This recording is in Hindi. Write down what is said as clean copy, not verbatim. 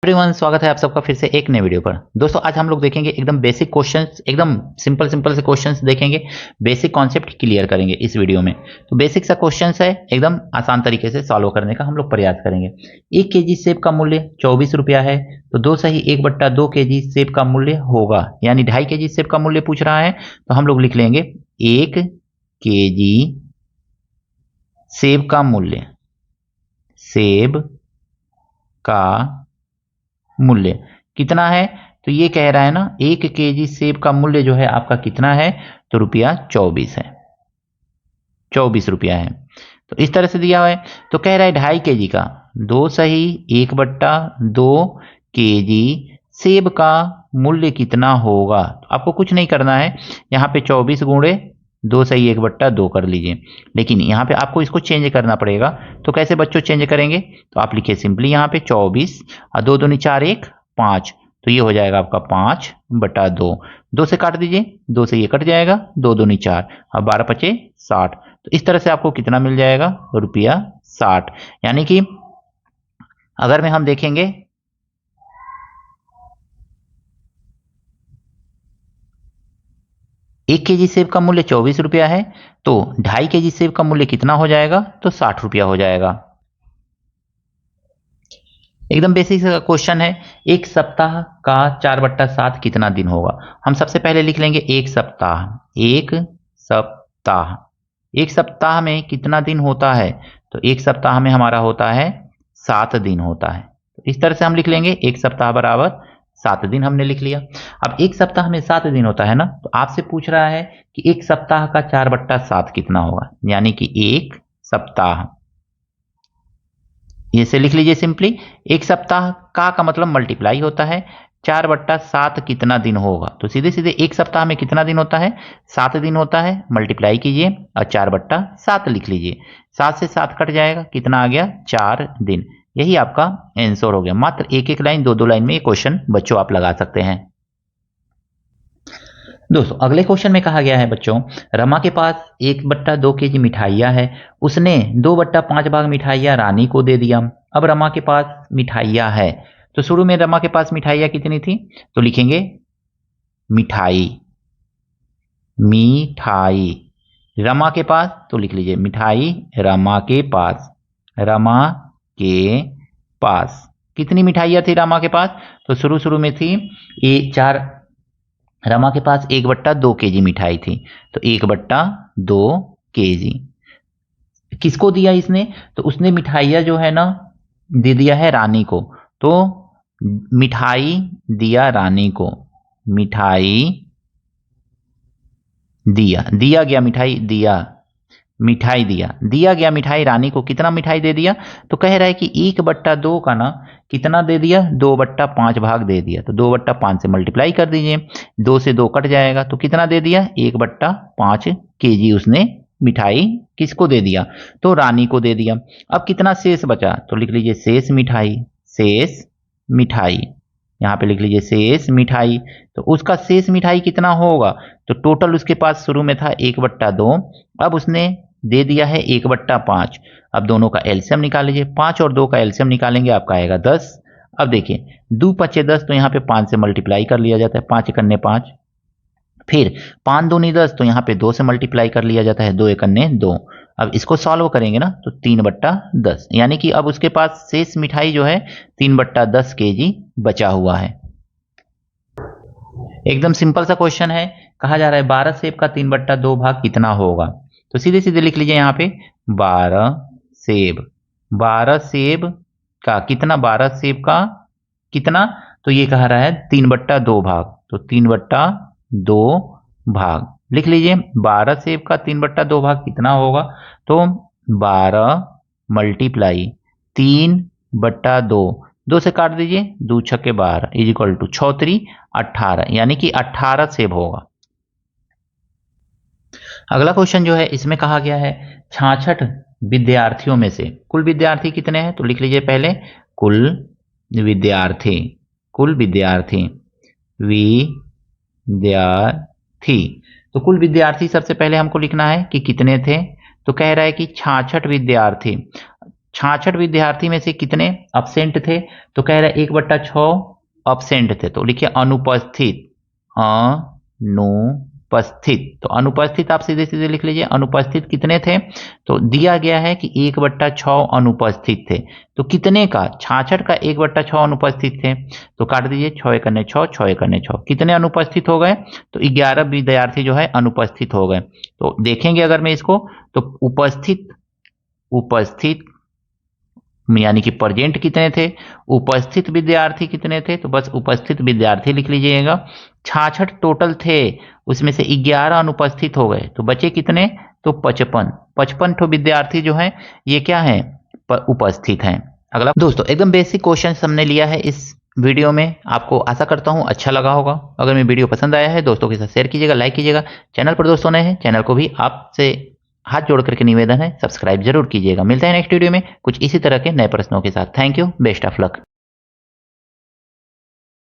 एवरीवन, स्वागत है आप सबका फिर से एक नए वीडियो पर। दोस्तों, आज हम लोग देखेंगे एकदम बेसिक क्वेश्चंस, एकदम सिंपल से क्वेश्चंस देखेंगे, बेसिक कॉन्सेप्ट क्लियर करेंगे इस वीडियो में। तो बेसिक सा क्वेश्चंस है, एकदम आसान तरीके से सॉल्व करने का हम लोग प्रयास करेंगे। 1 केजी सेब का मूल्य 24 रुपया है, तो 2 सही 1/2 केजी सेब का मूल्य होगा, यानी 2.5 केजी सेब का मूल्य पूछ रहा है। तो हम लोग लिख लेंगे 1 केजी सेब का मूल्य, सेब का मूल्य कितना है। तो ये कह रहा है ना, 1 केजी सेब का मूल्य जो है आपका कितना है, तो रुपया 24 है, 24 रुपया है। तो इस तरह से दिया हुआ है। तो कह रहा है 2.5 केजी का, 2 सही 1/2 केजी सेब का मूल्य कितना होगा। तो आपको कुछ नहीं करना है, यहाँ पे 24 गुणे 2 सही 1/2 कर लीजिए, लेकिन यहाँ पे आपको इसको चेंज करना पड़ेगा। तो कैसे बच्चों चेंज करेंगे, तो आप लिखिए सिंपली यहाँ पे 24 और 2 दूनी 4 1 5, तो ये हो जाएगा आपका 5/2। 2 से काट दीजिए, 2 से ये कट जाएगा, 2 दूनी 4 और 12 पचे 60। तो इस तरह से आपको कितना मिल जाएगा, रुपया 60। यानी कि अगर में हम देखेंगे 1 केजी सेब का मूल्य 24 रुपया है, तो 2.5 केजी सेब का मूल्य कितना हो जाएगा, तो 60 रुपया हो जाएगा। एकदम बेसिक क्वेश्चन है। एक सप्ताह का 4/7 कितना दिन होगा। हम सबसे पहले लिख लेंगे एक सप्ताह। एक सप्ताह, एक सप्ताह में कितना दिन होता है, तो एक सप्ताह में हमारा होता है 7 दिन होता है। तो इस तरह से हम लिख लेंगे एक सप्ताह बराबर 7 दिन, हमने लिख लिया। अब एक सप्ताह में 7 दिन होता है ना, तो आपसे पूछ रहा है कि एक सप्ताह का 4/7 कितना होगा, यानी कि एक सप्ताह, इसे लिख लीजिए सिंपली। एक सप्ताह का मतलब मल्टीप्लाई होता है, 4/7 कितना दिन होगा, तो सीधे सीधे एक सप्ताह में कितना दिन होता है, 7 दिन होता है। मल्टीप्लाई कीजिए और 4/7 लिख लीजिए। 7 से 7 कट जाएगा, कितना आ गया, 4 दिन। यही आपका आंसर हो गया। मात्र एक एक लाइन, दो दो लाइन में ये क्वेश्चन बच्चों आप लगा सकते हैं। दोस्तों, अगले क्वेश्चन में कहा गया है बच्चों, रमा के पास 1/2 केजी मिठाइयाँ है, उसने 2/5 भाग मिठाइयाँ रानी को दे दिया। अब रमा के पास मिठाइयाँ है, तो शुरू में रमा के पास मिठाइयाँ कितनी थी, तो लिखेंगे मिठाई, मिठाई रमा के पास, तो लिख लीजिए मिठाई रमा के पास, रमा के पास कितनी मिठाइयाँ थी रमा के पास, तो शुरू में थी 4, रमा के पास 1/2 केजी मिठाई थी, तो 1/2 केजी किसको दिया इसने, तो उसने मिठाइयाँ जो है ना दे दिया है रानी को। तो मिठाई दिया रानी को, मिठाई दिया गया, मिठाई दिया, मिठाई दिया गया मिठाई रानी को। कितना मिठाई दे दिया, तो कह रहा है कि 1/2 का ना कितना दे दिया, 2/5 भाग दे दिया। तो 2/5 से मल्टीप्लाई कर दीजिए, 2 से 2 कट जाएगा, तो कितना दे दिया, 1/5 केजी उसने मिठाई किसको दे दिया, तो रानी को दे दिया। अब कितना शेष बचा, तो लिख लीजिए शेष मिठाई, शेष मिठाई, यहाँ पे लिख लीजिए शेष मिठाई। तो उसका शेष मिठाई कितना होगा, तो टोटल उसके पास शुरू में था 1/2, अब उसने दे दिया है 1/5। अब दोनों का एलसीएम निकाल लीजिए, 5 और 2 का एलसीएम निकालेंगे, आपका आएगा 10। अब देखिए 2 पचे 10, तो यहाँ पे 5 से मल्टीप्लाई कर लिया जाता है, 5 एकन्ने 5, फिर 5 दूनी 10, तो यहाँ पे 2 से मल्टीप्लाई कर लिया जाता है, 2 एकन्ने 2। अब इसको सॉल्व करेंगे ना, तो 3/10, यानी कि अब उसके पास शेष मिठाई जो है 3/10 केजी बचा हुआ है। एकदम सिंपल सा क्वेश्चन है। कहा जा रहा है 12 सेब का 3/2 भाग कितना होगा, तो सीधे सीधे लिख लीजिए यहाँ पे 12 सेब, 12 सेब का कितना, 12 सेब का कितना, तो ये कह रहा है 3/2 भाग, तो 3/2 भाग लिख लीजिए। 12 सेब का 3/2 भाग कितना होगा, तो 12 मल्टीप्लाई 3/2, 2 से काट दीजिए, 2 छक्के 12 इज इक्वल टू 6 3 18, यानी कि 18 सेब होगा। अगला क्वेश्चन जो है, इसमें कहा गया है 66 विद्यार्थियों में से कुल विद्यार्थी कितने हैं, तो लिख लीजिए पहले कुल विद्यार्थी, कुल विद्यार्थी, विद्यार्थी। तो कुल विद्यार्थी सबसे पहले हमको लिखना है कि कितने थे, तो कह रहा है कि 66 विद्यार्थी। 66 विद्यार्थी में से कितने अब्सेंट थे, तो कह रहा है 1/6 अब्सेंट थे, तो लिखिए अनुपस्थित, अनुपस्थित। तो अनुपस्थित आप सीधे सीधे लिख लीजिए, अनुपस्थित कितने थे, तो दिया गया है कि 1/6 अनुपस्थित थे, तो कितने का, 66 का 1/6 अनुपस्थित थे, तो काट दीजिए, 6 एकन्ने 6, 6 एकन्ने 6, कितने अनुपस्थित हो गए, तो 11 विद्यार्थी जो है अनुपस्थित हो गए। तो देखेंगे अगर मैं इसको, तो उपस्थित, उपस्थित यानी कि प्रेजेंट कितने थे, उपस्थित विद्यार्थी कितने थे, तो बस उपस्थित विद्यार्थी लिख लीजिएगा। 66 टोटल थे, उसमें से 11 अनुपस्थित हो गए, तो बचे कितने, तो 55 तो विद्यार्थी जो हैं ये क्या हैं, उपस्थित हैं। अगला दोस्तों एकदम बेसिक क्वेश्चन हमने लिया है इस वीडियो में, आपको आशा करता हूं अच्छा लगा होगा। अगर मेरी वीडियो पसंद आया है दोस्तों के साथ शेयर कीजिएगा, लाइक कीजिएगा। चैनल पर दोस्तों नए हैं, चैनल को भी आपसे हाथ जोड़ करके निवेदन है सब्सक्राइब जरूर कीजिएगा। मिलते हैं नेक्स्ट वीडियो में कुछ इसी तरह के नए प्रश्नों के साथ। Thank you, best of luck.